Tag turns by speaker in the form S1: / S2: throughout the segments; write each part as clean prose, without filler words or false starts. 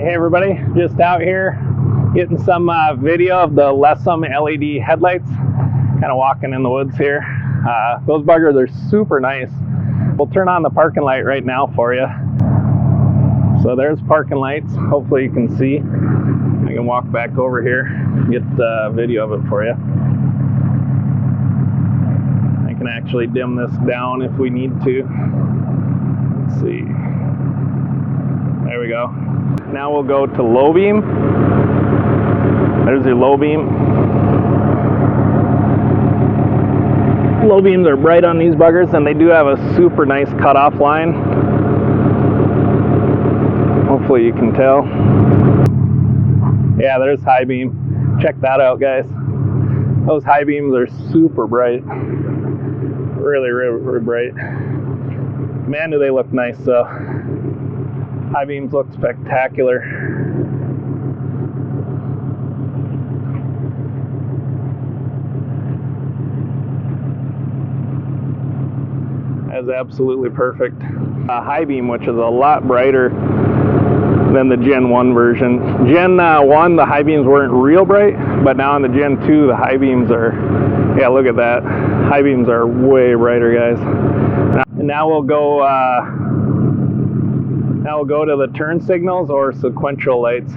S1: Hey everybody, just out here getting some video of the Lesem LED headlights. Kind of walking in the woods here. Those buggers are super nice. We'll turn on the parking light right now for you. So there's parking lights. Hopefully you can see. I can walk back over here and get the video of it for you. I can actually dim this down if we need to. Let's see. There we go. Now we'll go to low beam. There's your low beam. Low beams are bright on these buggers, and they do have a super nice cutoff line. Hopefully you can tell. Yeah, there's high beam. Check that out, guys. Those high beams are super bright. Really, really bright. Man, do they look nice though. High beams look spectacular. That's absolutely perfect. High beam, which is a lot brighter than the Gen 1 version. Gen 1, the high beams weren't real bright, but now in the Gen 2, the high beams are, yeah, look at that. High beams are way brighter, guys. Now we'll go to the turn signals or sequential lights.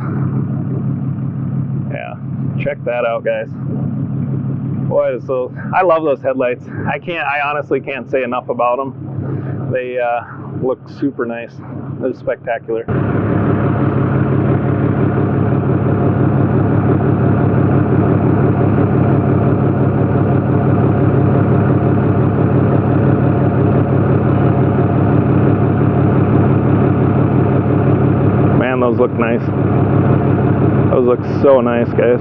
S1: Yeah, check that out, guys. Boy, so I love those headlights. I honestly can't say enough about them. They look super nice. They're spectacular. Those look nice. Those look so nice, guys.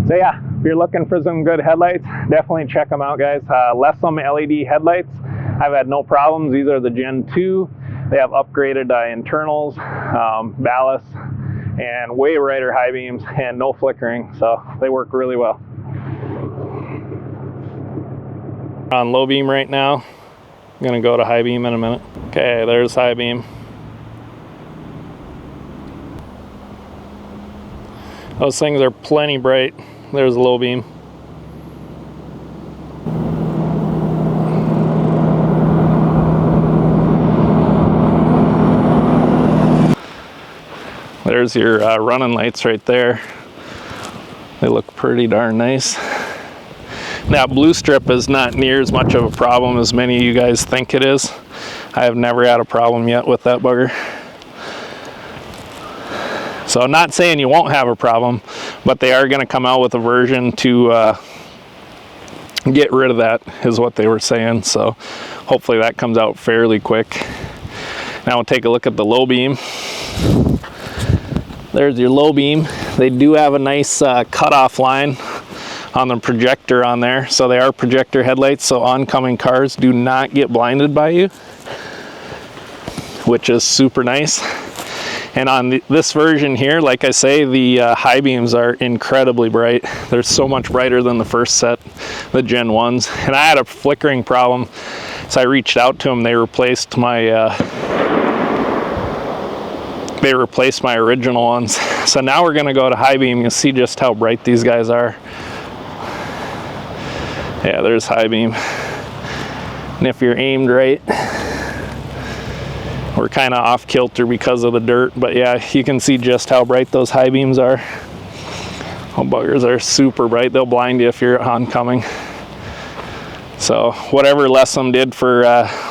S1: So yeah, if you're looking for some good headlights, definitely check them out, guys. Lesem LED headlights. I've had no problems. These are the Gen 2. They have upgraded internals, ballast, and way brighter high beams and no flickering. So they work really well. On low beam right now. I'm gonna go to high beam in a minute. Okay, there's high beam. Those things are plenty bright. There's low beam. There's your running lights right there. They look pretty darn nice. That blue strip is not near as much of a problem as many of you guys think it is. I have never had a problem yet with that bugger. So I'm not saying you won't have a problem, but they are going to come out with a version to get rid of that, is what they were saying. So hopefully that comes out fairly quick. Now we'll take a look at the low beam. There's your low beam. They do have a nice cutoff line on the projector on there, so they are projector headlights, so oncoming cars do not get blinded by you, which is super nice. And on this version here, like I say, the high beams are incredibly bright. They're so much brighter than the first set, the Gen 1s. And I had a flickering problem, so I reached out to them. They replaced my original ones. So now we're gonna go to high beam. You'll see just how bright these guys are. Yeah, there's high beam. And if you're aimed right, we're kind of off kilter because of the dirt, but yeah, you can see just how bright those high beams are. Oh, buggers are super bright. They'll blind you if you're oncoming. So whatever Lesem did for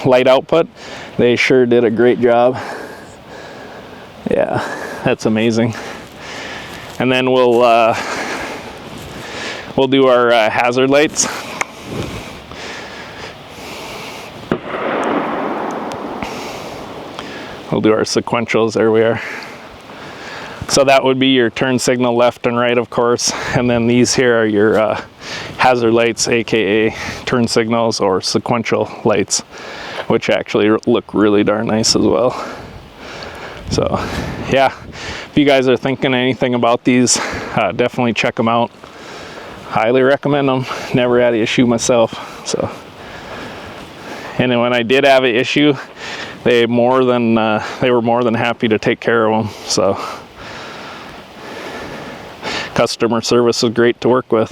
S1: light output, they sure did a great job. Yeah, that's amazing. And then we'll do our hazard lights. We'll do our sequentials. There we are. So that would be your turn signal left and right, of course. And then these here are your hazard lights, aka turn signals or sequential lights, which actually look really darn nice as well. So yeah, if you guys are thinking anything about these, definitely check them out. highly recommend them. Never had an issue myself. So, and then when I did have an issue, they were more than happy to take care of them. So, customer service was great to work with.